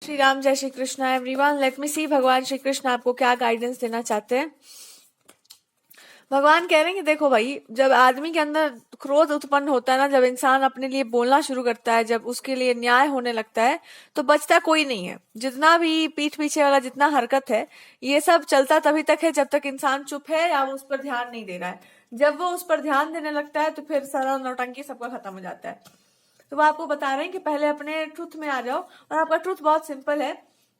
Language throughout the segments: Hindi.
श्री राम, जय Shri Krishna everyone. Let me see भगवान श्री कृष्ण आपको क्या गाइडेंस देना चाहते हैं। भगवान कह रहे हैं कि देखो भाई, जब आदमी के अंदर क्रोध उत्पन्न होता है ना, जब इंसान अपने लिए बोलना शुरू करता है, जब उसके लिए न्याय होने लगता है, तो बचता कोई नहीं है। जितना भी पीठ पीछे वाला जितना हरकत है, ये सब चलता तभी तक है जब तक इंसान चुप है या वो उस पर ध्यान नहीं दे रहा है। जब वो उस पर ध्यान देने लगता है तो फिर सारा नौटंकी सबका खत्म हो जाता है। तो वो आपको बता रहे हैं कि पहले अपने ट्रुथ में आ जाओ, और आपका ट्रुथ बहुत सिंपल है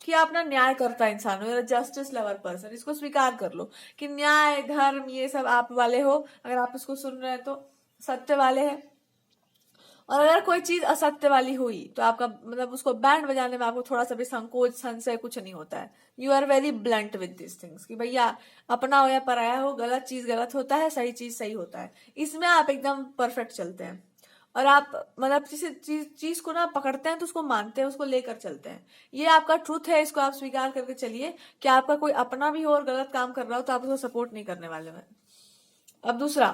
कि आप ना न्याय करता इंसान हो, जस्टिस लवर पर्सन। इसको स्वीकार कर लो कि न्याय धर्म ये सब आप वाले हो। अगर आप इसको सुन रहे हैं तो सत्य वाले हैं, और अगर कोई चीज असत्य वाली हुई तो आपका मतलब उसको बैंड बजाने में आपको थोड़ा सा भी संकोच संशय कुछ नहीं होता है। You are very blunt with this things कि भैया अपना हो या पराया हो, गलत चीज गलत होता है, सही चीज सही होता है। इसमें आप एकदम परफेक्ट चलते हैं, और आप मतलब किसी चीज को ना पकड़ते हैं तो उसको मानते हैं, उसको लेकर चलते हैं। ये आपका ट्रूथ है, इसको आप स्वीकार करके चलिए कि आपका कोई अपना भी हो और गलत काम कर रहा हो तो आप उसको सपोर्ट नहीं करने वाले हैं। अब दूसरा,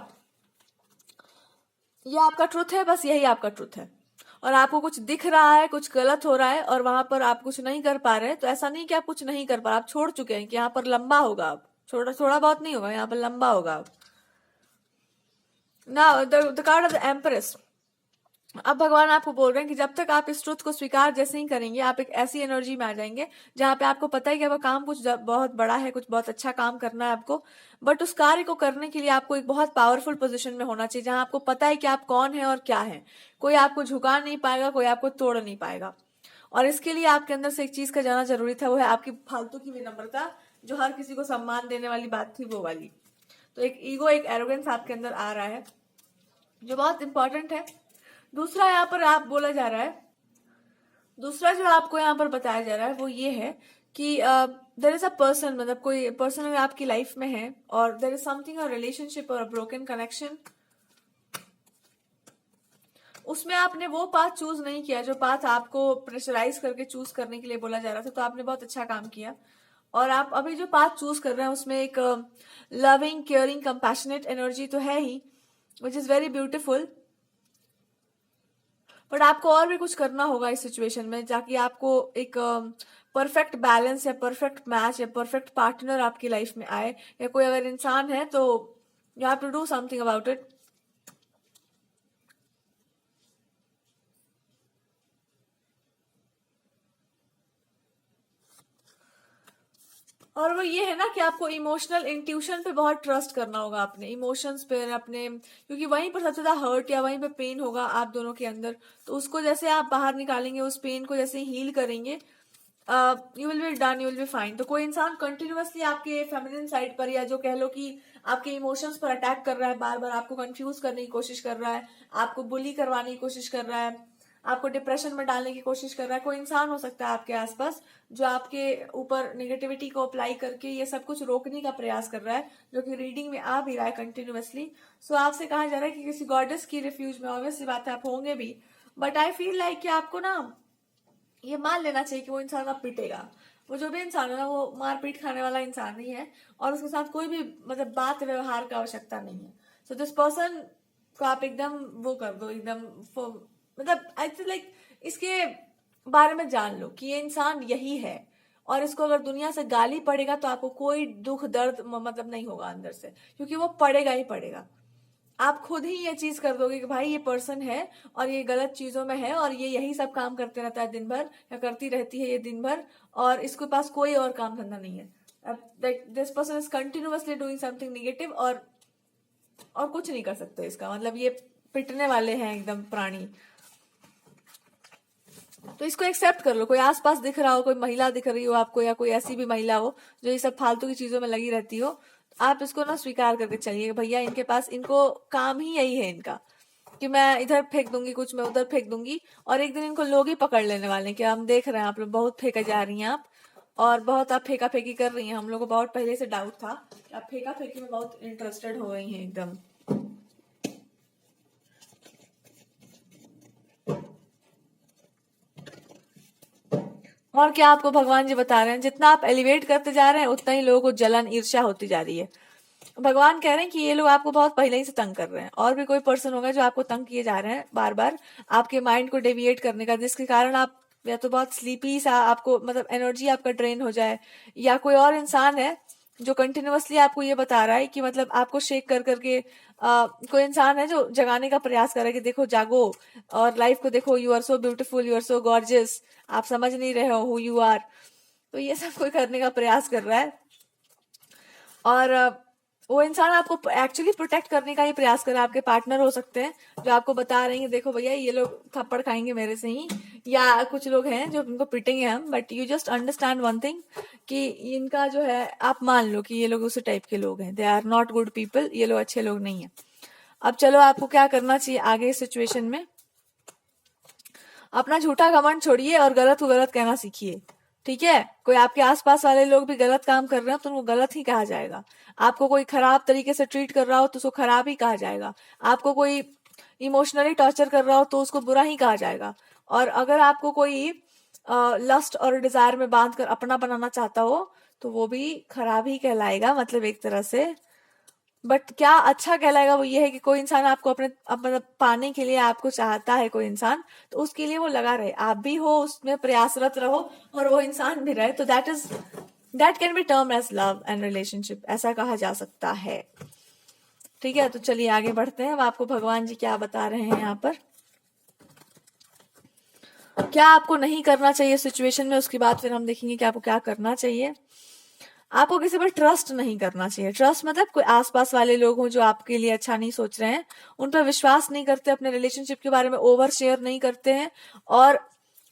ये आपका ट्रुथ है, बस यही आपका ट्रुथ है, और आपको कुछ दिख रहा है, कुछ गलत हो रहा है और वहां पर आप कुछ नहीं कर पा रहे, तो ऐसा नहीं कि आप कुछ नहीं कर पा रहे, आप छोड़ चुके हैं कि यहाँ पर लंबा होगा। अब थोड़ा थोड़ा बहुत नहीं होगा, यहाँ पर लंबा होगा। ना the card of the empress. अब भगवान आपको बोल रहे हैं कि जब तक आप इस ट्रुथ को स्वीकार जैसे ही करेंगे, आप एक ऐसी एनर्जी में आ जाएंगे जहां पे आपको पता है कि आपका काम कुछ बहुत बड़ा है, कुछ बहुत अच्छा काम करना है आपको। बट उस कार्य को करने के लिए आपको एक बहुत पावरफुल पोजीशन में होना चाहिए, जहां आपको पता है कि आप कौन है और क्या है। कोई आपको झुका नहीं पाएगा, कोई आपको तोड़ नहीं पाएगा। और इसके लिए आपके अंदर से एक चीज का जाना जरूरी था, वो है आपकी फालतू की विनम्रता, जो हर किसी को सम्मान देने वाली बात थी, वो वाली। तो एक ईगो, एक एरोगेंस आपके अंदर आ रहा है, जो बहुत इंपॉर्टेंट है। दूसरा यहाँ पर आप बोला जा रहा है, दूसरा जो आपको यहाँ पर बताया जा रहा है वो ये है कि देर इज अ पर्सन, मतलब कोई पर्सन अगर आपकी लाइफ में है और there is something a relationship और अ ब्रोकन कनेक्शन, उसमें आपने वो पाथ चूज नहीं किया जो पाथ आपको प्रेशराइज करके चूज करने के लिए बोला जा रहा था, तो आपने बहुत अच्छा काम किया। और आप अभी जो पाथ चूज कर रहे हैं उसमें एक लविंग केयरिंग कंपैशनेट एनर्जी तो है ही, which is very beautiful. But आपको और भी कुछ करना होगा इस सिचुएशन में, ताकि आपको एक परफेक्ट बैलेंस या परफेक्ट मैच या परफेक्ट पार्टनर आपकी लाइफ में आए, या कोई अगर इंसान है तो you have to do something about it. और वो ये है ना कि आपको इमोशनल इंट्यूशन पे बहुत ट्रस्ट करना होगा, अपने इमोशंस पे, अपने, क्योंकि वहीं पर सबसे ज्यादा हर्ट या वहीं पे पेन होगा आप दोनों के अंदर। तो उसको जैसे आप बाहर निकालेंगे, उस पेन को जैसे हील करेंगे, you will be done, you will be fine. तो कोई इंसान कंटिन्यूअसली आपके फेमिनिन साइड पर, या जो कह लो कि आपके इमोशंस पर अटैक कर रहा है, बार बार आपको कंफ्यूज करने की कोशिश कर रहा है, आपको बुली करवाने की कोशिश कर रहा है, आपको डिप्रेशन में डालने की कोशिश कर रहा है, कोई इंसान हो सकता है आपके आसपास जो आपके ऊपर निगेटिविटी को अप्लाई करके ये सब कुछ रोकने का प्रयास कर रहा है, जो कि रीडिंग में आ भी रहा है कंटिन्यूअसली। सो आपसे कहा जा रहा है कि किसी गॉडेस की रिफ्यूज में, ऑब्वियसली बात है आप होंगे भी, बट आई फील लाइक कि आपको ना ये मान लेना चाहिए कि वो इंसान आप पीटेगा। वो जो भी इंसान है ना, वो मार पीट खाने वाला इंसान नहीं है, और उसके साथ कोई भी मतलब बात व्यवहार का आवश्यकता नहीं है। सो दिस पर्सन को आप एकदम वो कर दो, एकदम मतलब आई फील लाइक इसके बारे में जान लो कि ये इंसान यही है, और इसको अगर दुनिया से गाली पड़ेगा तो आपको कोई दुख दर्द मतलब नहीं होगा अंदर से, क्योंकि वो पड़ेगा ही पड़ेगा। आप खुद ही ये चीज कर दोगे कि भाई ये पर्सन है और ये गलत चीजों में है, और ये यही सब काम करते रहता है दिन भर, या करती रहती है ये दिन भर, और इसके पास कोई और काम धंधा नहीं है। This person is continuously doing something negative, और कुछ नहीं कर सकते इसका मतलब, ये पिटने वाले हैं एकदम प्राणी। तो इसको एक्सेप्ट कर लो। कोई आसपास दिख रहा हो, कोई महिला दिख रही हो आपको, या कोई ऐसी भी महिला हो जो ये सब फालतू की चीजों में लगी रहती हो, आप इसको ना स्वीकार करके चलिए। भैया इनके पास, इनको काम ही यही है इनका, कि मैं इधर फेंक दूंगी कुछ, मैं उधर फेंक दूंगी, और एक दिन इनको लोग ही पकड़ लेने वाले हैं कि हम देख रहे हैं आप लोग बहुत फेंका जा रही हैं आप, और बहुत आप फेंका फेंकी कर रही हैं। हम लोग को बहुत पहले से डाउट था कि आप फेंका फेंकी में बहुत इंटरेस्टेड हो गई हैं एकदम। और क्या आपको भगवान जी बता रहे हैं, जितना आप एलिवेट करते जा रहे हैं उतना ही लोगों को जलन ईर्ष्या होती जा रही है। भगवान कह रहे हैं कि ये लोग आपको बहुत पहले ही से तंग कर रहे हैं, और भी कोई पर्सन होगा जो आपको तंग किए जा रहे हैं बार बार, आपके माइंड को डेविएट करने का, जिसके कारण आप या तो बहुत स्लीपी सा आपको मतलब एनर्जी आपका ड्रेन हो जाए, या कोई और इंसान है जो कंटिन्यूअसली आपको ये बता रहा है कि मतलब आपको शेक कर करके कोई इंसान है जो जगाने का प्रयास कर रहा है कि देखो जागो और लाइफ को देखो, you are so beautiful, you are so gorgeous, आप समझ नहीं रहे हो हु यू आर। तो ये सब कोई करने का प्रयास कर रहा है, और वो इंसान आपको एक्चुअली प्रोटेक्ट करने का ही प्रयास कर रहा है। आपके पार्टनर हो सकते हैं जो आपको बता रहे हैं देखो भैया ये लोग थप्पड़ खाएंगे मेरे से ही, या कुछ लोग हैं जो उनको पिटेंगे हम, but you just understand one thing कि इनका जो है आप मान लो कि ये लोग उस टाइप के लोग हैं, they are not good people, ये लोग अच्छे लोग नहीं है। अब चलो आपको क्या करना चाहिए आगे इस सिचुएशन में, अपना झूठा घमंड छोड़िए और गलत को गलत कहना सीखिए। ठीक है, कोई आपके आसपास वाले लोग भी गलत काम कर रहे हो तो उनको गलत ही कहा जाएगा, आपको कोई खराब तरीके से ट्रीट कर रहा हो तो उसको खराब ही कहा जाएगा, आपको कोई इमोशनली टॉर्चर कर रहा हो तो उसको बुरा ही कहा जाएगा, और अगर आपको कोई लस्ट और डिजायर में बांध कर अपना बनाना चाहता हो तो वो भी खराब ही कहलाएगा, मतलब एक तरह से। बट क्या अच्छा कहलाएगा वो ये है कि कोई इंसान आपको अपने मतलब पाने के लिए आपको चाहता है, कोई इंसान, तो उसके लिए वो लगा रहे, आप भी हो उसमें प्रयासरत रहो और वो इंसान भी रहे, तो that can be term as love and relationship, ऐसा कहा जा सकता है। ठीक है, तो चलिए आगे बढ़ते हैं। अब आपको भगवान जी क्या बता रहे हैं यहाँ पर, क्या आपको नहीं करना चाहिए सिचुएशन में, उसके बाद फिर हम देखेंगे कि आपको क्या करना चाहिए। आपको किसी पर ट्रस्ट नहीं करना चाहिए। ट्रस्ट मतलब कोई आसपास वाले लोग हों जो आपके लिए अच्छा नहीं सोच रहे हैं, उन पर विश्वास नहीं करते, अपने रिलेशनशिप के बारे में ओवर शेयर नहीं करते हैं, और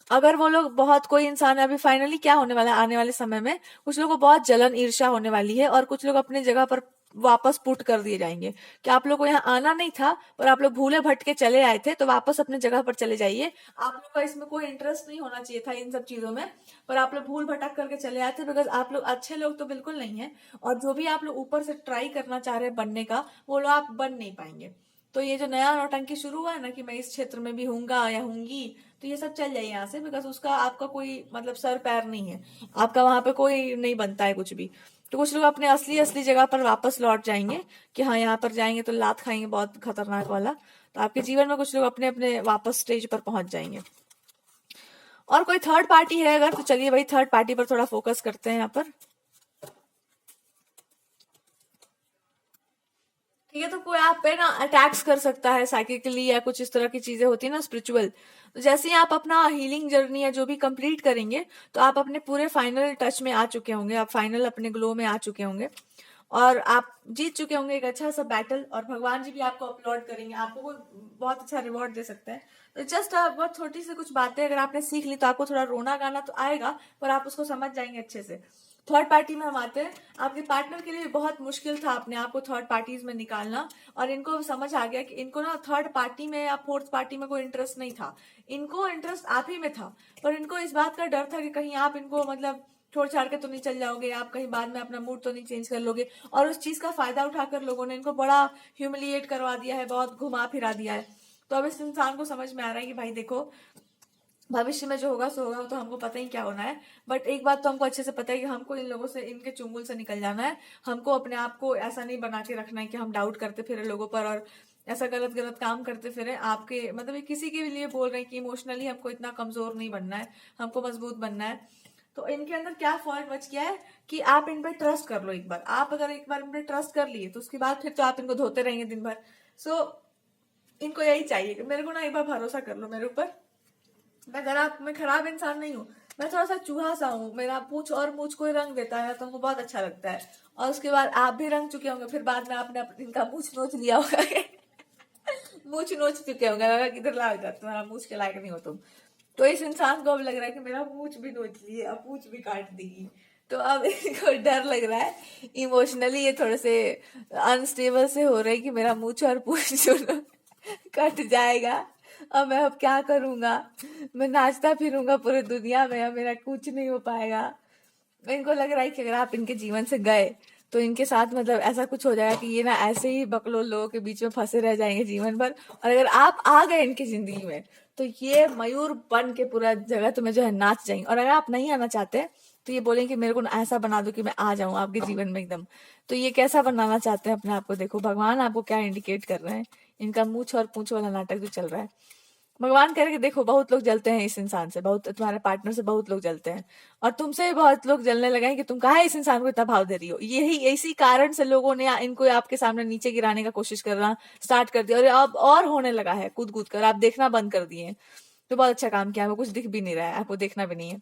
अगर वो लोग बहुत, कोई इंसान है, अभी फाइनली क्या होने वाला है आने वाले समय में, कुछ लोगों को बहुत जलन ईर्ष्या होने वाली है और कुछ लोग अपनी जगह पर वापस पुट कर दिए जाएंगे कि आप लोग को यहाँ आना नहीं था और आप लोग भूले भटके चले आए थे, तो वापस अपने जगह पर चले जाइए। आप लोग का इसमें कोई इंटरेस्ट नहीं होना चाहिए था इन सब चीजों में, पर आप लोग भूल भटक करके चले आए थे, बिकॉज आप लोग अच्छे लोग तो बिल्कुल नहीं है, और जो भी आप लोग ऊपर से ट्राई करना चाह रहे हैं बनने का, वो लोग आप बन नहीं पाएंगे। तो ये जो नया नौटंकी शुरू हुआ है ना कि मैं इस क्षेत्र में भी हूंगा या हूंगी, तो ये सब चल जाए यहाँ से, बिकॉज उसका आपका कोई मतलब सर पैर नहीं है, आपका वहां पे कोई नहीं बनता है कुछ भी। तो कुछ लोग अपने असली असली जगह पर वापस लौट जाएंगे कि हाँ यहाँ पर जाएंगे तो लात खाएंगे बहुत खतरनाक वाला, तो आपके जीवन में कुछ लोग अपने अपने वापस स्टेज पर पहुंच जाएंगे। और कोई थर्ड पार्टी है अगर, तो चलिए भाई थर्ड पार्टी पर थोड़ा फोकस करते हैं यहाँ पर। ठीक है, तो कोई आप पे ना अटैक्स कर सकता है साइकिकली, या कुछ इस तरह की चीजें होती है ना स्पिरिचुअल, तो जैसे ही आप अपना हीलिंग जर्नी या जो भी कंप्लीट करेंगे तो आप अपने पूरे फाइनल टच में आ चुके होंगे, आप फाइनल अपने ग्लो में आ चुके होंगे, और आप जीत चुके होंगे एक अच्छा सा बैटल, और भगवान जी भी आपको अपलॉड करेंगे, आपको कोई बहुत अच्छा रिवॉर्ड दे सकते हैं। तो जस्ट बहुत छोटी सी कुछ बातें अगर आपने सीख ली तो आपको थोड़ा रोना गाना तो आएगा, पर आप उसको समझ जाएंगे अच्छे से। थर्ड पार्टी में हम आते हैं, आपके पार्टनर के लिए बहुत मुश्किल था अपने आप को थर्ड पार्टीज में निकालना, और इनको समझ आ गया कि इनको ना थर्ड पार्टी में या फोर्थ पार्टी में कोई इंटरेस्ट नहीं था, इनको इंटरेस्ट आप ही में था, पर इनको इस बात का डर था कि कहीं आप इनको मतलब छोड़ छाड़ के तो नहीं चल जाओगे, आप कहीं बाद में अपना मूड तो नहीं चेंज कर लोगे, और उस चीज का फायदा उठाकर लोगों ने इनको बड़ा ह्यूमिलिएट करवा दिया है, बहुत घुमा फिरा दिया है। तो अब इस इंसान को समझ में आ रहा है कि भाई देखो भविष्य में जो होगा सो होगा, तो हमको पता ही क्या होना है, बट एक बात तो हमको अच्छे से पता है कि हमको इन लोगों से, इनके चुंगल से निकल जाना है, हमको अपने आप को ऐसा नहीं बना के रखना है कि हम डाउट करते फिरे लोगों पर और ऐसा गलत गलत काम करते फिरे। आपके मतलब ये किसी के लिए बोल रहे हैं कि इमोशनली हमको इतना कमजोर नहीं बनना है, हमको मजबूत बनना है। तो इनके अंदर क्या फॉल्ट बच गया है कि आप इन पर ट्रस्ट कर लो एक बार, आप अगर एक बार इन पर ट्रस्ट कर लिए तो उसके बाद फिर तो आप इनको धोते रहेंगे दिन भर। सो इनको यही चाहिए कि मेरे को ना एक बार भरोसा कर लो मेरे ऊपर, मैं खराब इंसान नहीं हूँ, मैं थोड़ा सा चूहा सा हूँ, मेरा पूछ और मूछ कोई रंग देता है तो हमको बहुत अच्छा लगता है, और उसके बाद आप भी रंग चुके होंगे, फिर बाद में आपने इनका मूछ नोच लिया होगा मूछ नोच चुके होंगे, किधर लाएगा तुम्हारा मूछ के लायक नहीं हो तुम। तो इस इंसान को अब लग रहा है कि मेरा मूछ भी नोच लिए, अब मूछ भी काट देगी, तो अब इसको डर लग रहा है, इमोशनली ये थोड़े से अनस्टेबल से हो रहे हैं कि मेरा मूछ और पूछ जो कट जाएगा, अब मैं अब क्या करूंगा, मैं नाचता फिरूंगा पूरे दुनिया में, अब मेरा कुछ नहीं हो पाएगा। इनको लग रहा है कि अगर आप इनके जीवन से गए तो इनके साथ मतलब ऐसा कुछ हो जाएगा कि ये ना ऐसे ही बकलोल लोगों के बीच में फंसे रह जाएंगे जीवन भर, और अगर आप आ गए इनकी जिंदगी में तो ये मयूर बन के पूरा जगह तुम्हें जो है नाच जाएंगे, और अगर आप नहीं आना चाहते तो ये बोलेंगे कि मेरे को ऐसा बना दो कि मैं आ जाऊं आपके जीवन में एकदम। तो ये कैसा बनाना चाहते हैं अपने आप को, देखो भगवान आपको क्या इंडिकेट कर रहे हैं, इनका मूछ और पूछ वाला नाटक जो चल रहा है। भगवान कह रहे कि देखो बहुत लोग जलते हैं इस इंसान से, बहुत तुम्हारे पार्टनर से बहुत लोग जलते हैं, और तुमसे भी बहुत लोग जलने लगे हैं कि तुम काहे इस इंसान को इतना भाव दे रही हो। यही इसी कारण से लोगों ने इनको आपके सामने नीचे गिराने का कोशिश करना स्टार्ट कर दिया, और अब और होने लगा है कूद कूद कर, आप देखना बंद कर दिए। तो बहुत अच्छा काम किया, आपको कुछ दिख भी नहीं रहा है, आपको देखना भी नहीं है।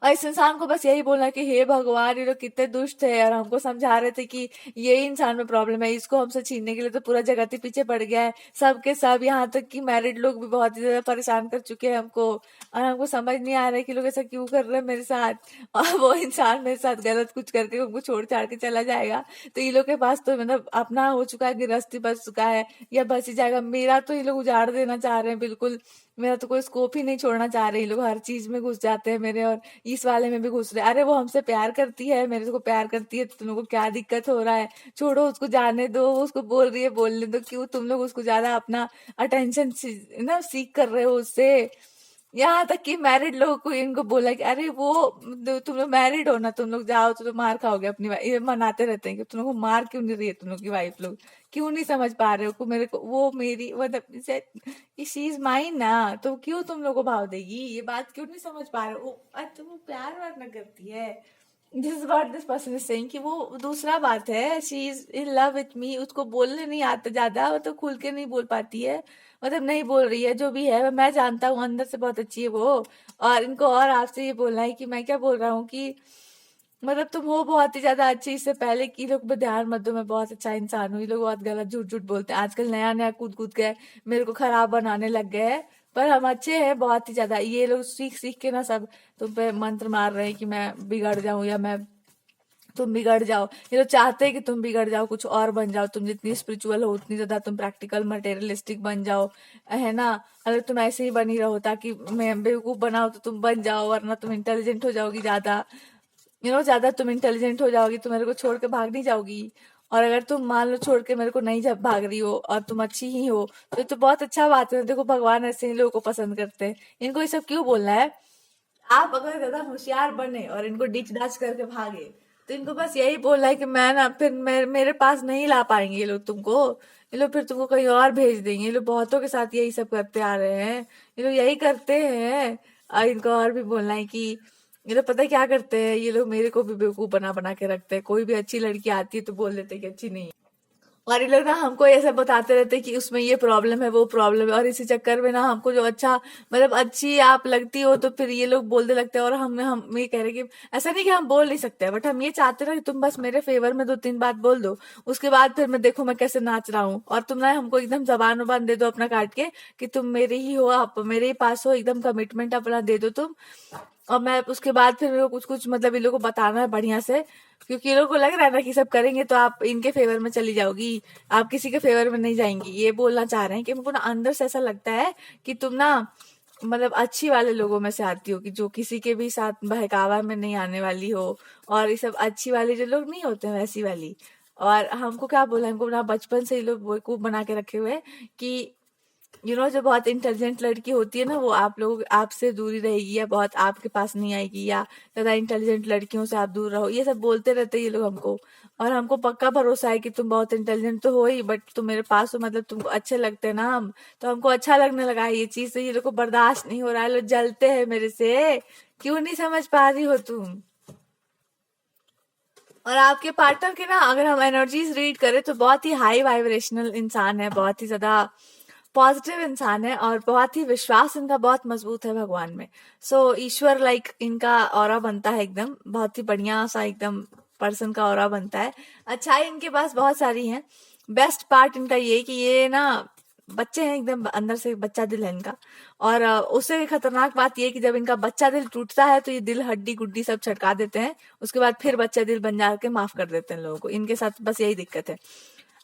और इस इंसान को बस यही बोलना कि हे भगवान, ये लोग कितने दुष्ट है, और हमको समझा रहे थे कि यही इंसान में प्रॉब्लम है, इसको हमसे छीनने के लिए तो पूरा जगत ही पीछे पड़ गया है, सबके सब, यहाँ तक कि मैरिड लोग भी बहुत ही ज्यादा परेशान कर चुके हैं हमको, और हमको समझ नहीं आ रहा है कि लोग ऐसा क्यों कर रहे हैं मेरे साथ। और वो इंसान मेरे साथ गलत कुछ करके हमको छोड़ छाड़ के चला जाएगा, तो ये लोग के पास तो मतलब अपना हो चुका है, गृहस्थी बच चुका है, या बच ही जाएगा। मेरा तो ये लोग उजाड़ देना चाह रहे हैं बिल्कुल, मेरा तो कोई स्कोप ही नहीं छोड़ना चाह रहे, ये लोग हर चीज में घुस जाते हैं मेरे, और इस वाले में भी घुस रहे। अरे वो हमसे प्यार करती है, मेरे को प्यार करती है, तो तुम लोग को क्या दिक्कत हो रहा है, छोड़ो उसको, जाने दो, वो उसको बोल रही है बोलने दो, क्यों तुम लोग उसको ज्यादा अपना अटेंशन ना सीख कर रहे हो उससे। यहाँ तक कि मैरिड लोगों को इनको बोला कि अरे वो तुम लोग मैरिड हो ना, तुम लोग जाओ तो मार खाओगे अपनी वाइफ, ये मनाते रहते हैं कि तुम लोग को मार क्यों नहीं रही है तुम लोग की वाइफ लोग, क्यों नहीं समझ पा रहे हो को मेरे को, वो मेरी मतलब शी इज माइन ना, तो क्यों तुम लोग को भाव देगी, ये बात क्यों नहीं समझ पा रहे हो। तुम प्यार वार ना करती है, this is what this person is saying, कि वो दूसरा बात है, she is in love with me, उसको बोलने नहीं आता ज्यादा, वो तो खुल के नहीं बोल पाती है, मतलब नहीं बोल रही है, जो भी है मैं जानता हूँ अंदर से बहुत अच्छी है वो। और इनको और आपसे ये बोलना है कि मैं क्या बोल रहा हूँ कि मतलब तुम हो बहुत ही ज्यादा अच्छी, इससे पहले कि लोग पे ध्यान मत दो, मैं बहुत अच्छा इंसान हूँ, ये लोग बहुत गलत झूठ झूठ बोलते हैं आजकल, नया नया कूद कूद के मेरे को खराब बनाने लग गए हैं, पर हम अच्छे हैं बहुत ही ज्यादा। ये लोग सीख सीख के ना सब तुम पे मंत्र मार रहे हैं कि मैं बिगड़ जाऊं, या मैं तुम बिगड़ जाओ, ये लोग चाहते हैं कि तुम बिगड़ जाओ, कुछ और बन जाओ, तुम जितनी स्पिरिचुअल हो उतनी ज्यादा तुम प्रैक्टिकल मटेरियलिस्टिक बन जाओ, है ना। अगर तुम ऐसे ही बनी रहो ताकि मैं बेवकूफ बनाओ तो तुम बन जाओ, वरना तुम इंटेलिजेंट हो जाओगी ज्यादा, ज्यादा तुम इंटेलिजेंट हो जाओगी तो मेरे को छोड़ के भाग नहीं जाओगी। और अगर तुम मान लो छोड़ के मेरे को नहीं जब भाग रही हो और तुम अच्छी ही हो, तो ये तो बहुत अच्छा बात है। देखो भगवान ऐसे ही लोगों को पसंद करते हैं, इनको ये सब क्यों बोलना है। आप अगर ज्यादा होशियार बने और इनको डिच डाच करके भागे, तो इनको बस यही बोलना है कि मैं ना फिर मेरे पास नहीं ला पाएंगे ये लोग तुमको, ये लोग फिर तुमको कहीं और भेज देंगे, ये लोग बहुतों के साथ यही सब करते आ रहे हैं, ये लोग यही करते हैं। और इनको और भी बोलना है कि ये लोग पता है क्या करते हैं, ये लोग मेरे को भी बेवकूफ बना बना के रखते हैं, कोई भी अच्छी लड़की आती है तो बोल देते हैं कि अच्छी नहीं है। और ये लोग ना हमको ऐसा बताते रहते हैं कि उसमें ये प्रॉब्लम है वो प्रॉब्लम है, और इसी चक्कर में ना हमको जो अच्छा मतलब अच्छी आप लगती हो तो फिर ये लोग बोलने लगते हैं। और हम ये कह रहे हैं कि ऐसा नहीं कि हम बोल नहीं सकते, बट हम ये चाहते ना कि तुम बस मेरे फेवर में 2-3 बात बोल दो, उसके बाद फिर मैं देखो मैं कैसे नाच रहा हूँ, और तुम ना हमको एकदम जबान वबान दे दो अपना काट के कि तुम मेरे ही हो, आप मेरे ही पास हो, एकदम कमिटमेंट अपना दे दो तुम। और मैं उसके बाद फिर मेरे को कुछ कुछ मतलब इन लोगों को बताना है बढ़िया से, क्योंकि ये लोगों को लग रहा है ना कि सब करेंगे तो आप इनके फेवर में चली जाओगी, आप किसी के फेवर में नहीं जाएंगी। ये बोलना चाह रहे हैं कि मुझको ना अंदर से ऐसा लगता है कि तुम ना मतलब अच्छी वाले लोगों में से आती हो, कि जो किसी के भी साथ बहकावा में नहीं आने वाली हो, और ये सब अच्छी वाली जो लोग नहीं होते हैं वैसी वाली। और हमको क्या बोला, हमको ना बचपन से ये लोग बेवकूफ बना के रखे हुए हैं कि जो बहुत इंटेलिजेंट लड़की होती है ना वो आप लोग आपसे दूरी रहेगी, या बहुत आपके पास नहीं आएगी, या ज्यादा इंटेलिजेंट लड़कियों से आप दूर रहो, ये सब बोलते रहते हैं ये लोग हमको। और हमको पक्का भरोसा है कि तुम बहुत इंटेलिजेंट तो हो ही, बट तुम मेरे पास हो मतलब तुमको अच्छे लगते हैं ना हम, तो हमको अच्छा लगने लगा है ये चीज, तो ये लोग को बर्दाश्त नहीं हो रहा है, लोग जलते हैं मेरे से, क्यों नहीं समझ पा रही हो तुम। और आपके पार्टनर के ना अगर हम एनर्जीज रीड करें तो बहुत ही हाई वाइब्रेशनल इंसान है, बहुत ही ज्यादा पॉजिटिव इंसान है, और बहुत ही विश्वास इनका बहुत मजबूत है भगवान में। ईश्वर लाइक इनका ऑरा बनता है एकदम, बहुत ही बढ़िया सा एकदम पर्सन का ऑरा बनता है। अच्छाई इनके पास बहुत सारी है। बेस्ट पार्ट इनका ये कि ये ना बच्चे हैं एकदम, अंदर से बच्चा दिल है इनका। और उससे खतरनाक बात ये कि जब इनका बच्चा दिल टूटता है तो ये दिल हड्डी गुड्डी सब छटका देते हैं, उसके बाद फिर बच्चा दिल बन जा के माफ कर देते हैं लोगों को। इनके साथ बस यही दिक्कत है।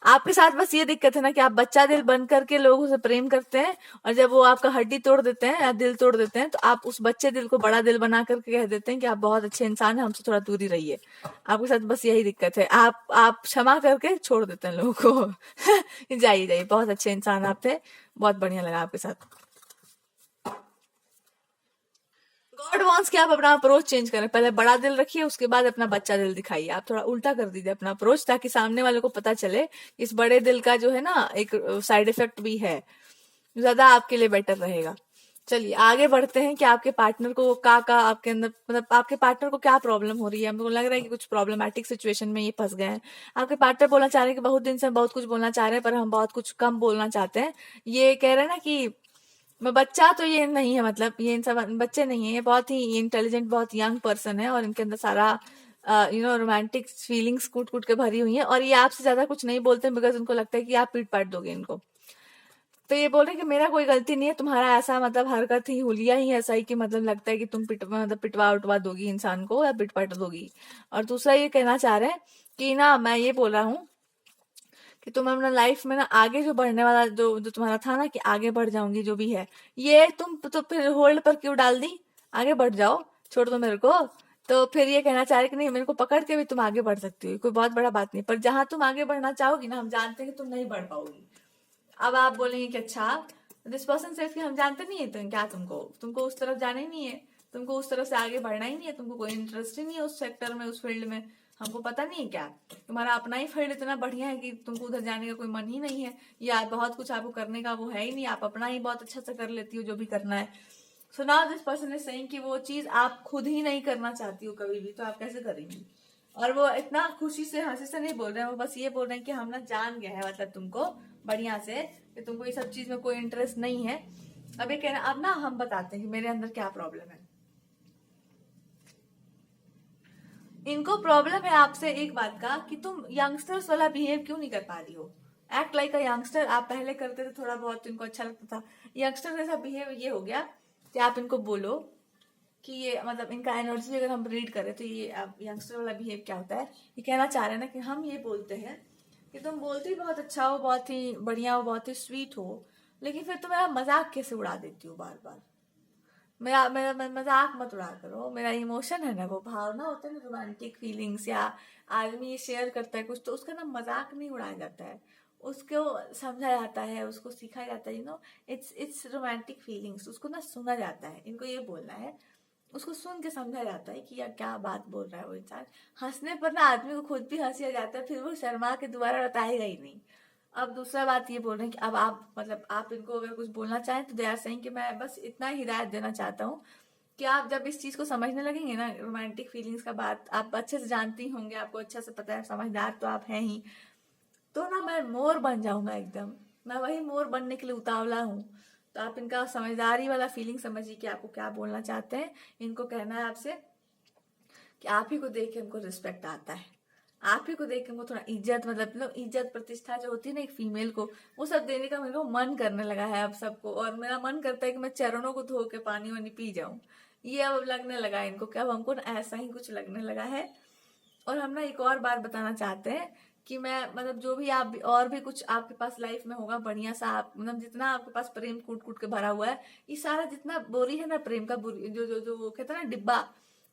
आपके साथ बस ये दिक्कत है ना कि आप बच्चा दिल बन करके लोगों से प्रेम करते हैं, और जब वो आपका हड्डी तोड़ देते हैं या दिल तोड़ देते हैं तो आप उस बच्चे दिल को बड़ा दिल बना करके कह देते हैं कि आप बहुत अच्छे इंसान हैं, हमसे थोड़ा दूरी रहिए। आपके साथ बस यही दिक्कत है, आप क्षमा करके छोड़ देते हैं लोगों को। जाइए जाइए, बहुत अच्छे इंसान आप थे, बहुत बढ़िया लगा आपके साथ। गॉड वांट्स कि आप अपना अप्रोच चेंज करें, पहले बड़ा दिल रखिए उसके बाद अपना बच्चा दिल दिखाइए, आप थोड़ा उल्टा कर दीजिए अपना अप्रोच, ताकि सामने वाले को पता चले इस बड़े दिल का जो है ना एक साइड इफेक्ट भी है। ज्यादा आपके लिए बेटर रहेगा। चलिए आगे बढ़ते हैं कि आपके पार्टनर को का आपके अंदर, मतलब आपके पार्टनर को क्या प्रॉब्लम हो रही है। हमको लग रहा है कि कुछ प्रॉब्लमेटिक सिचुएशन में ये फंस गए हैं। आपके पार्टनर बोलना चाह रहे हैं कि बहुत दिन से हम बहुत कुछ बोलना चाह रहे हैं पर हम बहुत कुछ कम बोलना चाहते हैं। ये कह रहे हैं ना कि मैं बच्चा तो ये नहीं है, मतलब ये इन सब बच्चे नहीं है, ये बहुत ही इंटेलिजेंट बहुत यंग पर्सन है और इनके अंदर सारा रोमांटिक फीलिंग्स कूट कूट के भरी हुई है और ये आपसे ज्यादा कुछ नहीं बोलते बिकॉज उनको लगता है कि आप पीट पाट दोगे इनको। तो ये बोल रहे हैं कि मेरा कोई गलती नहीं है, तुम्हारा ऐसा मतलब हरकत ही हुलिया ही ऐसा ही कि मतलब लगता है कि तुम मतलब पिटवा उटवा दोगी इंसान को या पिट पट दोगी। और दूसरा ये कहना चाह रहे हैं कि ना मैं ये बोल रहा हूँ कि तुम अपना लाइफ में ना आगे जो बढ़ने वाला जो जो तुम्हारा था ना कि आगे बढ़ जाऊंगी जो भी है, ये तुम तो फिर होल्ड पर क्यों डाल दी। आगे बढ़ जाओ, छोड़ दो मेरे को। तो फिर ये कहना चाह रहे कि नहीं, मेरे को पकड़ के भी तुम आगे बढ़ सकती हो, कोई बहुत बड़ा बात नहीं, पर जहां तुम आगे बढ़ना चाहोगी ना हम जानते हैं कि तुम नहीं बढ़ पाओगी। अब आप बोलेंगे कि अच्छा दिस पर्सन सेफ कि हम जानते नहीं है तो क्या तुमको तुमको उस तरफ जाना ही नहीं है, तुमको उस तरफ से आगे बढ़ना ही नहीं है, तुमको कोई इंटरेस्ट ही नहीं है उस सेक्टर में उस फील्ड में, हमको पता नहीं है क्या, तुम्हारा अपना ही फील्ड इतना बढ़िया है कि तुमको उधर जाने का कोई मन ही नहीं है, या बहुत कुछ आपको करने का वो है ही नहीं, आप अपना ही बहुत अच्छा से कर लेती हो जो भी करना है। So now this person is saying कि वो चीज आप खुद ही नहीं करना चाहती हो कभी भी, तो आप कैसे करेंगी। और वो इतना खुशी से हंसी से नहीं बोल रहे हैं, वो बस ये बोल रहे हैं कि हम ना जान गए हैं मतलब तुमको बढ़िया से कि तुमको ये सब चीज में कोई इंटरेस्ट नहीं है। अब ये कहना, अब ना हम बताते हैं कि मेरे अंदर क्या प्रॉब्लम है। इनको प्रॉब्लम है आपसे एक बात का कि तुम यंगस्टर्स वाला बिहेव क्यों नहीं कर पा रही हो। एक्ट लाइक अ यंगस्टर आप पहले करते थे थोड़ा बहुत, इनको अच्छा लगता था। यंगस्टर जैसा बिहेव ये हो गया कि आप इनको बोलो कि ये मतलब इनका एनर्जी अगर हम रीड करें तो ये यंगस्टर वाला बिहेव क्या होता है। ये कहना चाह रहे हैं ना कि हम ये बोलते हैं कि तुम बोलते ही बहुत अच्छा हो, बहुत ही बढ़िया हो, बहुत ही स्वीट हो, लेकिन फिर तुम मेरा मजाक कैसे उड़ा देती हो बार बार। मेरा मेरा मजाक मत उड़ा करो, मेरा इमोशन है ना, वो भावना होता है ना, रोमांटिक फीलिंग्स, या आदमी शेयर करता है कुछ तो उसका ना मजाक नहीं उड़ाया जाता है, उसको समझा जाता है, उसको सीखा जाता है, इट्स रोमांटिक फीलिंग्स, उसको ना सुना जाता है, इनको ये बोलना है। उसको सुन के समझा जाता है कि यार क्या बात बोल रहा है वो इंसान। हंसने पर ना आदमी को खुद भी हंसी आ जाता है, फिर वो शर्मा के दोबारा बताएगा ही नहीं। अब दूसरा बात ये बोल रहे हैं कि अब आप मतलब आप इनको अगर कुछ बोलना चाहें तो दे आर सेइंग कि मैं बस इतना ही हिदायत देना चाहता हूँ कि आप जब इस चीज को समझने लगेंगे ना, रोमांटिक फीलिंग्स का बात आप अच्छे से जानती होंगे, आपको अच्छा से पता है, समझदार तो आप हैं ही, तो ना मैं मोर बन जाऊंगा एकदम। मैं वही मोर बनने के लिए उतावला हूँ। तो आप इनका समझदारी वाला फीलिंग समझिए कि आपको क्या बोलना चाहते हैं। इनको कहना है आपसे कि आप ही को देख के हमको रिस्पेक्ट आता है, आप ही को देख के हमको थोड़ा इज्जत, मतलब इज्जत प्रतिष्ठा जो होती है ना एक फीमेल को, वो सब देने का मेरे को मन करने लगा है अब सबको, और मेरा मन करता है कि मैं चरणों को धो के पानी वानी पी जाऊं। ये अब लगने लगा है इनको, क्या अब हमको ना ऐसा ही कुछ लगने लगा है। और हम ना एक और बात बताना चाहते हैं कि मैं मतलब जो भी आप और भी कुछ आपके पास लाइफ में होगा बढ़िया सा, आप मतलब जितना आपके पास प्रेम कूट कूट के भरा हुआ है, ये सारा जितना बोरी है ना प्रेम का, बोरी जो जो जो वो कहते हैं ना डिब्बा,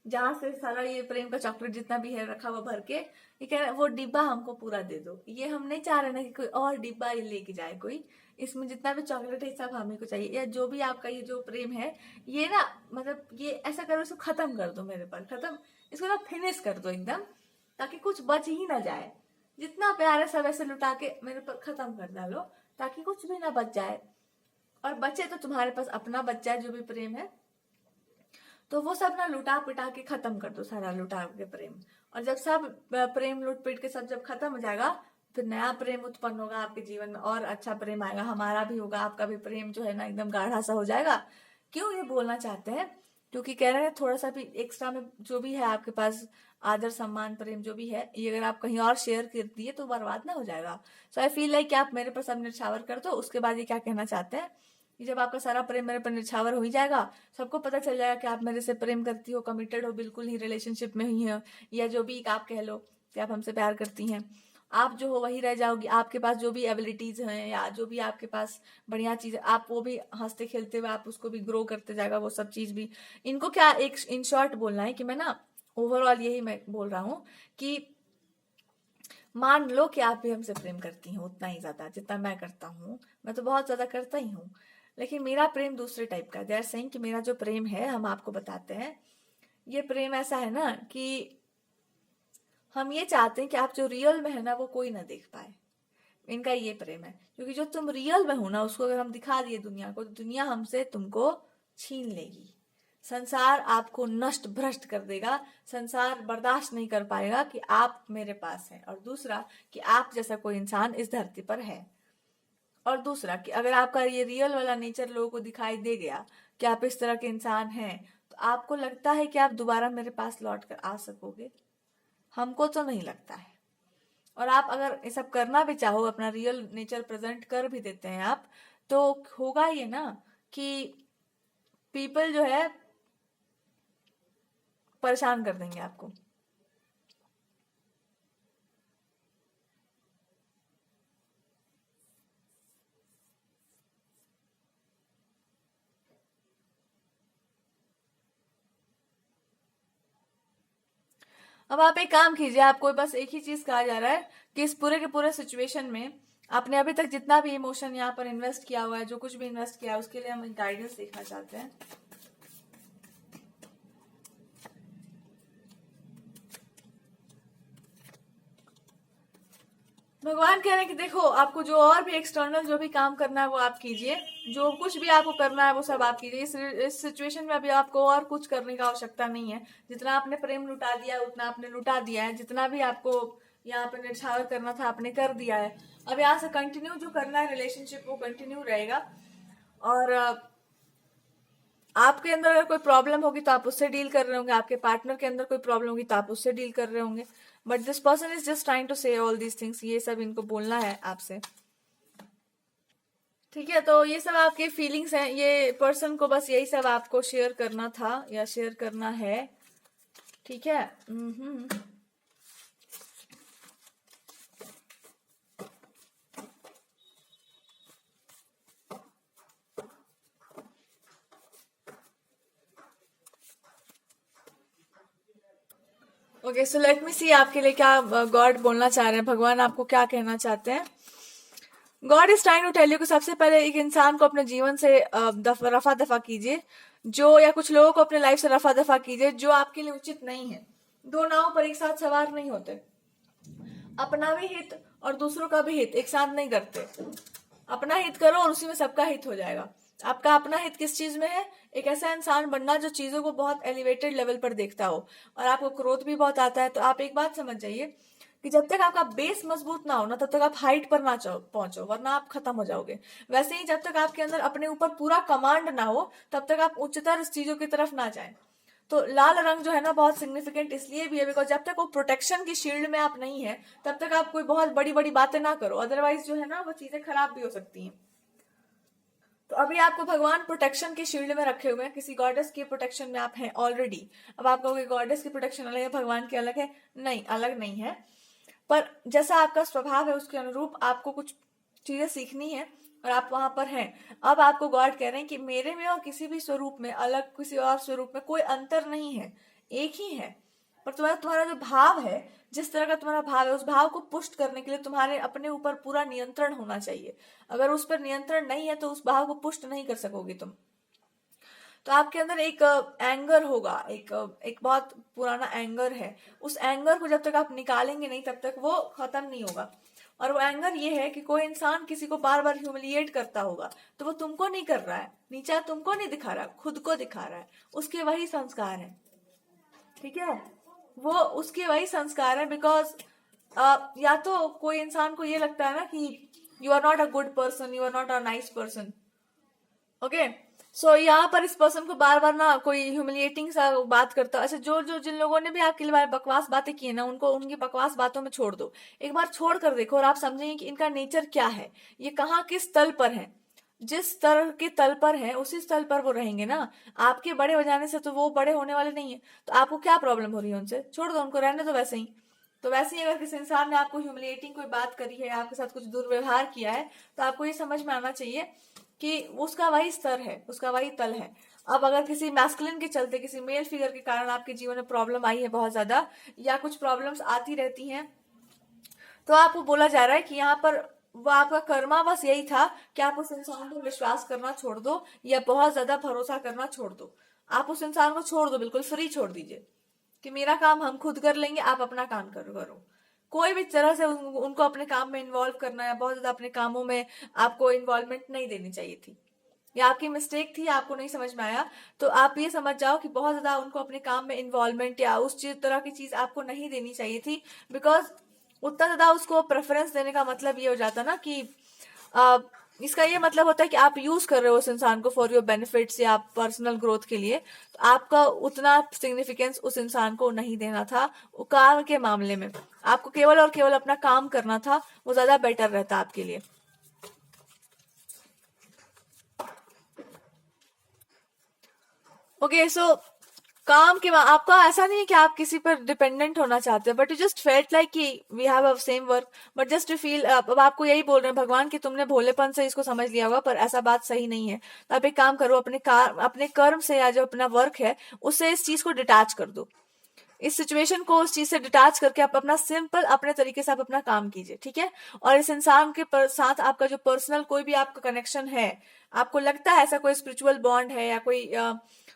जहां से सारा ये प्रेम का चॉकलेट जितना भी है रखा हुआ भर के, ये कह रहे हैं, वो डिब्बा हमको पूरा दे दो। ये हम नहीं चाह रहे ना कि कोई और डिब्बा ये लेके जाए कोई, इसमें जितना भी चॉकलेट है सब हमें को चाहिए, या जो भी आपका ये जो प्रेम है, ये ना मतलब ये ऐसा करो, इसको खत्म कर दो मेरे पर, खत्म, इसको ना फिनिश कर दो एकदम, ताकि कुछ बच ही ना जाए। जितना प्यार है सब ऐसे लुटा के मेरे पर खत्म कर डालो, ताकि कुछ भी ना बच जाए। और बचे तो तुम्हारे पास अपना बच्चा है जो भी प्रेम है, तो वो सब ना लुटा पिटा के खत्म कर दो, सारा लुटा के प्रेम। और जब सब प्रेम लुट पिट के सब जब खत्म हो जाएगा, फिर नया प्रेम उत्पन्न होगा आपके जीवन में, और अच्छा प्रेम आएगा, हमारा भी होगा, आपका भी प्रेम जो है ना एकदम गाढ़ा सा हो जाएगा। क्यों ये बोलना चाहते हैं, क्योंकि कह रहे हैं थोड़ा सा भी एक्स्ट्रा में जो भी है आपके पास आदर सम्मान प्रेम जो भी है, ये अगर आप कहीं और शेयर कर दिए तो बर्बाद ना हो जाएगा। सो आई फील लाइक कि आप मेरे पर सब निछावर कर दो। उसके बाद ये क्या कहना चाहते हैं कि जब आपका सारा प्रेम मेरे पर निछावर हो ही जाएगा, सबको पता चल जाएगा कि आप मेरे से प्रेम करती हो, कमिटेड हो, बिल्कुल ही रिलेशनशिप में ही हो, या जो भी आप कह लो कि आप हमसे प्यार करती हैं, आप जो हो वही रह जाओगी, आपके पास जो भी एबिलिटीज हैं या जो भी आपके पास बढ़िया चीज है, आप वो भी हंसते खेलते हुए आप उसको भी ग्रो करते जाएगा वो सब चीज भी। इनको क्या एक इन शॉर्ट बोलना है कि मैं ना ओवरऑल यही मैं बोल रहा हूँ कि मान लो कि आप भी हमसे प्रेम करती हैं उतना ही ज्यादा जितना मैं करता हूँ, मैं तो बहुत ज्यादा करता ही हूँ, लेकिन मेरा प्रेम दूसरे टाइप का। दे आर सेइंग कि मेरा जो प्रेम है, हम आपको बताते हैं, ये प्रेम ऐसा है ना कि हम ये चाहते हैं कि आप जो रियल में है ना वो कोई ना देख पाए। इनका ये प्रेम है, क्योंकि जो तुम रियल में हो ना उसको अगर हम दिखा दिए दुनिया को, तो दुनिया हमसे तुमको छीन लेगी। संसार आपको नष्ट भ्रष्ट कर देगा। संसार बर्दाश्त नहीं कर पाएगा कि आप मेरे पास हैं, और दूसरा कि आप जैसा कोई इंसान इस धरती पर है। और दूसरा कि अगर आपका ये रियल वाला नेचर लोगों को दिखाई दे गया कि आप इस तरह के इंसान हैं, तो आपको लगता है कि आप दोबारा मेरे पास लौट कर आ सकोगे? हमको तो नहीं लगता है। और आप अगर ये सब करना भी चाहो, अपना रियल नेचर प्रेजेंट कर भी देते हैं आप, तो होगा ये ना कि पीपल जो है परेशान कर देंगे आपको। अब आप एक काम कीजिए, आपको बस एक ही चीज कहा जा रहा है कि इस पूरे के पूरे सिचुएशन में आपने अभी तक जितना भी इमोशन यहाँ पर इन्वेस्ट किया हुआ है, जो कुछ भी इन्वेस्ट किया है, उसके लिए हम गाइडेंस देखना चाहते हैं। भगवान कह रहे हैं कि देखो, आपको जो और भी एक्सटर्नल जो भी काम करना है वो आप कीजिए, जो कुछ भी आपको करना है वो सब आप कीजिए। इस सिचुएशन में अभी आपको और कुछ करने की आवश्यकता नहीं है। जितना आपने प्रेम लुटा दिया है उतना आपने लुटा दिया है। जितना भी आपको यहाँ पे निर्छावर करना था आपने कर दिया है। अब यहाँ से कंटिन्यू जो करना है रिलेशनशिप वो कंटिन्यू रहेगा। और आपके अंदर अगर कोई प्रॉब्लम होगी तो आप उससे डील कर रहे होंगे, आपके पार्टनर के अंदर कोई प्रॉब्लम होगी तो आप उससे डील कर रहे होंगे। But this person is just trying to say all these things, ये सब इनको बोलना है आपसे। ठीक है, तो ये सब आपके फीलिंग्स हैं। ये पर्सन को बस यही सब आपको शेयर करना था या शेयर करना है। ठीक है। ओके, सो लेट मी सी आपके लिए क्या गॉड बोलना चाह रहे हैं, भगवान आपको क्या कहना चाहते हैं। God is trying to tell you कि सबसे पहले एक इंसान को अपने जीवन से रफा दफा कीजिए, जो या कुछ लोगों को अपने लाइफ से रफा दफा कीजिए जो आपके लिए उचित नहीं है। दो नाव पर एक साथ सवार नहीं होते। अपना भी हित और दूसरों का भी हित एक साथ नहीं करते। अपना हित करो और उसी में सबका हित हो जाएगा। आपका अपना हित किस चीज में है? एक ऐसा इंसान बनना जो चीजों को बहुत एलिवेटेड लेवल पर देखता हो। और आपको क्रोध भी बहुत आता है, तो आप एक बात समझ जाइए कि जब तक आपका बेस मजबूत ना हो ना, तब तक आप हाइट पर ना पहुंचो, वरना आप खत्म हो जाओगे। वैसे ही जब तक आपके अंदर अपने ऊपर पूरा कमांड ना हो, तब तक आप उच्चतर चीजों की तरफ ना जाएं। तो लाल रंग जो है ना बहुत सिग्निफिकेंट इसलिए भी है बिकॉज जब तक वो प्रोटेक्शन की शील्ड में आप नहीं है, तब तक आप कोई बहुत बड़ी बड़ी बातें ना करो, अदरवाइज जो है ना वो चीजें खराब भी हो सकती हैं। तो अभी आपको भगवान प्रोटेक्शन के शील्ड में रखे हुए हैं, किसी गॉडेस की प्रोटेक्शन में आप हैं ऑलरेडी। अब आप कहोगे गॉडेस की प्रोटेक्शन अलग है, भगवान की अलग है। नहीं, अलग नहीं है, पर जैसा आपका स्वभाव है उसके अनुरूप आपको कुछ चीजें सीखनी है और आप वहां पर हैं। अब आपको गॉड कह रहे हैं कि मेरे में और किसी भी स्वरूप में, अलग किसी और स्वरूप में कोई अंतर नहीं है, एक ही है। पर तुम्हारा जो भाव है, जिस तरह का तुम्हारा भाव है, उस भाव को पुष्ट करने के लिए तुम्हारे अपने ऊपर पूरा नियंत्रण होना चाहिए। अगर उस पर नियंत्रण नहीं है तो उस भाव को पुष्ट नहीं कर सकोगे तुम। तो आपके अंदर एक एंगर होगा, एक बहुत पुराना एंगर है। उस एंगर को जब तक आप निकालेंगे नहीं तब तक वो खत्म नहीं होगा। और वो एंगर ये है कि कोई इंसान किसी को बार बार ह्यूमिलिएट करता होगा, तो वो तुमको नहीं कर रहा है, नीचा तुमको नहीं दिखा रहा, खुद को दिखा रहा है। उसके वही संस्कार है। ठीक है, वो उसके वही संस्कार है। बिकॉज या तो कोई इंसान को ये लगता है ना कि you are not a good person, you are not a nice person. Okay, so यहाँ पर इस पर्सन को बार बार ना कोई ह्यूमिलिएटिंग सा बात करता है। अच्छा, जिन लोगों ने भी आपके लिए बकवास बातें की है ना, उनको उनकी बकवास बातों में छोड़ दो। एक बार छोड़ कर देखो और आप समझेंगे कि इनका नेचर क्या है, ये कहाँ किस तल पर है। जिस स्तर के तल पर है उसी स्थल पर वो रहेंगे ना। आपके बड़े हो जाने से तो वो बड़े होने वाले नहीं है। तो आपको क्या प्रॉब्लम हो रही है उनसे? छोड़ दो, उनको रहने दो वैसे ही। तो वैसे ही अगर किसी इंसान ने आपको ह्यूमिलिएटिंग कोई बात करी है, आपके साथ कुछ दुर्व्यवहार किया है, तो आपको ये समझ में आना चाहिए कि उसका वही स्तर है, उसका वही तल है। अब अगर किसी मैस्कुलिन के चलते, किसी मेल फिगर के कारण आपके जीवन में प्रॉब्लम आई है बहुत ज्यादा, या कुछ प्रॉब्लम्स आती रहती हैं, तो आपको बोला जा रहा है कि यहाँ पर वो आपका कर्मा बस यही था कि आप उस इंसान पर विश्वास करना छोड़ दो या बहुत ज्यादा भरोसा करना छोड़ दो। आप उस इंसान को छोड़ दो, बिल्कुल फ्री छोड़ दीजिए कि मेरा काम हम खुद कर लेंगे, आप अपना काम करो। कोई भी तरह से उनको अपने काम में इन्वॉल्व करना या बहुत ज्यादा अपने कामों में आपको इन्वॉल्वमेंट नहीं देनी चाहिए थी, या आपकी मिस्टेक थी, आपको नहीं समझ में आया, तो आप ये समझ जाओ कि बहुत ज्यादा उनको अपने काम में इन्वॉल्वमेंट या उस चीज तरह की चीज आपको नहीं देनी चाहिए थी। बिकॉज उतना ज्यादा उसको प्रेफरेंस देने का मतलब ये हो जाता ना कि आ, इसका ये मतलब होता है कि आप यूज कर रहे हो उस इंसान को फॉर योर बेनिफिट्स या पर्सनल ग्रोथ के लिए, तो आपका उतना सिग्निफिकेंस उस इंसान को नहीं देना था। वो काम के मामले में आपको केवल और केवल अपना काम करना था, वो ज्यादा बेटर रहता आपके लिए। ओके सो काम के बाद आपका ऐसा नहीं है कि आप किसी पर डिपेंडेंट होना चाहते हो, but you just felt like कि we have a same work, but just to feel, अब आपको यही बोल रहे हैं भगवान कि तुमने भोलेपन से इसको समझ लिया होगा, पर ऐसा बात सही नहीं है। तो आप एक काम करो, अपने कर्म से या जो अपना वर्क है उससे इस चीज को डिटैच कर दो, इस सिचुएशन को उस चीज से डिटैच करके आप अपना सिंपल अपने तरीके से आप अपना काम कीजिए, ठीक है। और इस इंसान के साथ आपका जो पर्सनल कोई भी आपका कनेक्शन है, आपको लगता है ऐसा कोई स्पिरिचुअल बॉन्ड है या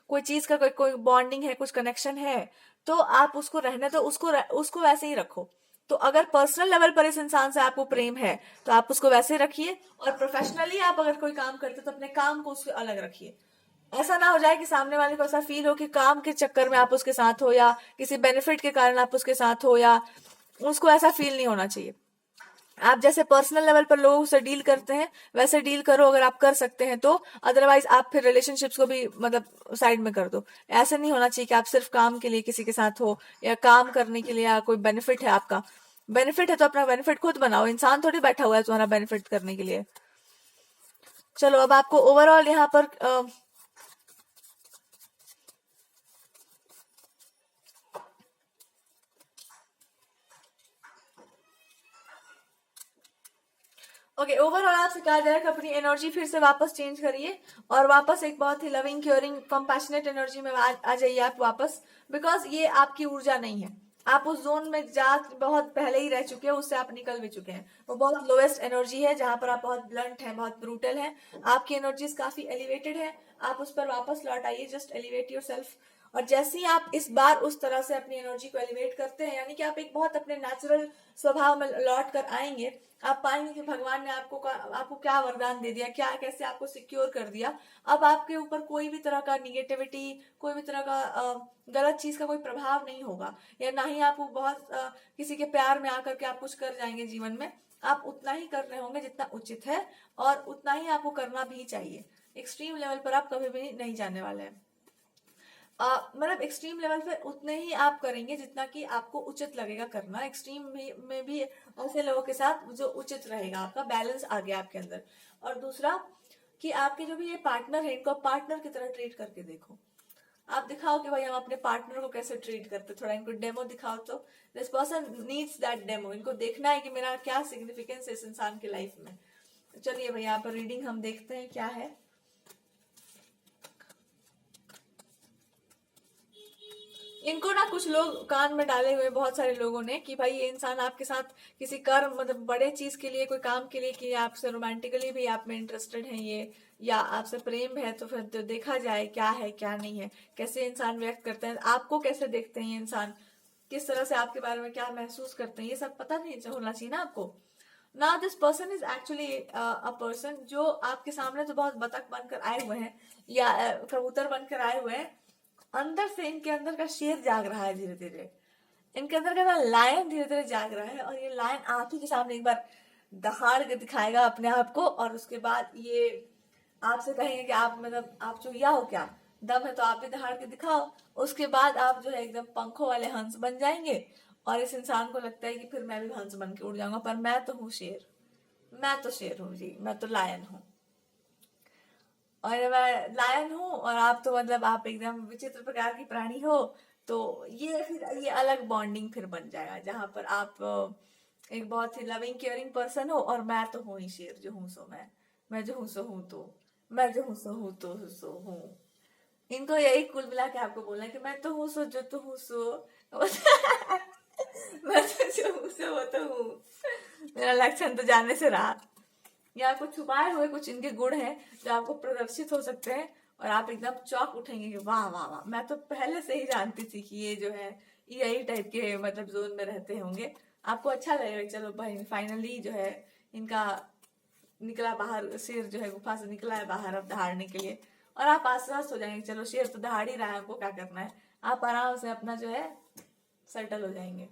कोई चीज का कोई बॉन्डिंग है, कुछ कनेक्शन है, तो आप उसको रहने दो, उसको वैसे ही रखो। तो अगर पर्सनल लेवल पर इस इंसान से आपको प्रेम है तो आप उसको वैसे रखिए, और प्रोफेशनली आप अगर कोई काम करते तो अपने काम को उससे अलग रखिए। ऐसा ना हो जाए कि सामने वाले को ऐसा फील हो कि काम के चक्कर में आप उसके साथ हो या किसी बेनिफिट के कारण आप उसके साथ हो, या उसको ऐसा फील नहीं होना चाहिए। आप जैसे पर्सनल लेवल पर लोगों से डील करते हैं वैसे डील करो अगर आप कर सकते हैं तो, अदरवाइज आप फिर रिलेशनशिप्स को भी मतलब साइड में कर दो। ऐसा नहीं होना चाहिए कि आप सिर्फ काम के लिए किसी के साथ हो या काम करने के लिए, या कोई बेनिफिट है आपका, बेनिफिट है तो अपना बेनिफिट खुद बनाओ, इंसान थोड़ी बैठा हुआ है तुम्हारा बेनिफिट करने के लिए। चलो अब आपको ओवरऑल यहाँ पर ओके ओवरऑल आपसे कहा जाए कि अपनी एनर्जी फिर से वापस चेंज करिए और वापस एक बहुत ही लविंग केयरिंग कंपैशनेट एनर्जी में आ जाइए आप वापस। बिकॉज ये आपकी ऊर्जा नहीं है, आप उस जोन में जा बहुत पहले ही रह चुके हैं, उससे आप निकल भी चुके हैं। वो बहुत लोएस्ट एनर्जी है जहां पर आप बहुत ब्लंट हैं, बहुत ब्रूटल हैं। आपकी एनर्जीज काफी एलिवेटेड है, आप उस पर वापस लौट आइए, जस्ट एलिवेट योर सेल्फ। और जैसे ही आप इस बार उस तरह से अपनी एनर्जी को एलिवेट करते हैं, यानी कि आप एक बहुत अपने नेचुरल स्वभाव में लौट कर आएंगे, आप पाएंगे कि भगवान ने आपको क्या वरदान दे दिया, क्या कैसे आपको सिक्योर कर दिया। अब आपके ऊपर कोई भी तरह का निगेटिविटी, कोई भी तरह का गलत चीज का कोई प्रभाव नहीं होगा, या ना ही आपको बहुत किसी के प्यार में आकर के आप कुछ कर जाएंगे जीवन में। आप उतना ही कर रहे होंगे जितना उचित है, और उतना ही आपको करना भी चाहिए। एक्सट्रीम लेवल पर आप कभी भी नहीं जाने वाले हैं। मतलब एक्सट्रीम लेवल पे उतने ही आप करेंगे जितना कि आपको उचित लगेगा करना। एक्सट्रीम में भी ऐसे लोगों के साथ जो उचित रहेगा, आपका बैलेंस आ गया आपके अंदर। और दूसरा कि आपके जो भी ये पार्टनर है, इनको पार्टनर की तरह ट्रीट करके देखो। आप दिखाओ कि भाई हम अपने पार्टनर को कैसे ट्रीट करते, थोड़ा इनको डेमो दिखाओ। तो this person needs that demo, इनको देखना है कि मेरा क्या सिग्निफिकेंस है इस इंसान की लाइफ में। चलिए भाई यहाँ पर रीडिंग हम देखते हैं क्या है। इनको ना कुछ लोग कान में डाले हुए बहुत सारे लोगों ने कि भाई ये इंसान आपके साथ किसी कर्म मतलब बड़े चीज के लिए, कोई काम के लिए, कि आपसे रोमांटिकली भी आप में इंटरेस्टेड है ये, या आपसे प्रेम है, तो फिर तो देखा जाए क्या है क्या नहीं है, कैसे इंसान व्यक्त करते हैं, आपको कैसे देखते हैं ये इंसान, किस तरह से आपके बारे में क्या महसूस करते हैं, ये सब पता नहीं होना चाहिए ना आपको। ना this person is actually a person जो आपके सामने तो बहुत बतख बनकर आए हुए हैं या कबूतर बनकर आए हुए हैं, अंदर से इनके अंदर का शेर जाग रहा है धीरे धीरे। इनके अंदर का ना लायन धीरे धीरे जाग रहा है, और ये लायन आप ही के सामने एक बार दहाड़ के दिखाएगा अपने आप को, और उसके बाद ये आपसे कहेंगे कि आप मतलब आप चुहिया हो क्या, दम है तो आप भी दहाड़ के दिखाओ। उसके बाद आप जो है एकदम पंखों वाले हंस बन जाएंगे, और इस इंसान को लगता है कि फिर मैं भी हंस बन के उड़ जाऊंगा, पर मैं तो हूँ शेर, मैं तो शेर हूँ जी, मैं तो लायन हूँ। और मैं लायन हूँ और आप तो मतलब आप एकदम विचित्र प्रकार की प्राणी हो। तो ये फिर ये अलग बॉन्डिंग फिर बन जाएगा, जहां पर आप एक बहुत ही लविंग केयरिंग पर्सन हो, और मैं तो हूँ ही शेर, जो हूँ सो मैं जो हूँ सो हूँ, तो मैं जो हूँ सो हूँ तो सो हूँ। इनको यही कुल मिला के आपको बोलना है कि मैं तो हूँ सो जो तो हूँ सो मैं तो जो हूँ सो वो तो हूँ। मेरा लक्षण तो जाने से रहा। या आपको छुपाए हुए कुछ इनके गुण हैं जो आपको प्रदर्शित हो सकते हैं, और आप एकदम चौंक उठेंगे कि वाह वाह वाह, मैं तो पहले से ही जानती थी कि ये जो है यही टाइप के मतलब जोन में रहते होंगे। आपको अच्छा लगेगा, चलो भाई फाइनली जो है इनका निकला बाहर, शेर जो है गुफा से निकला है बाहर अब दहाड़ने के लिए। और आप आश्वस्त हो जाएंगे, चलो शेर तो दहाड़ ही रहा है, आपको क्या करना है, आप आराम से अपना जो है सेटल हो जाएंगे।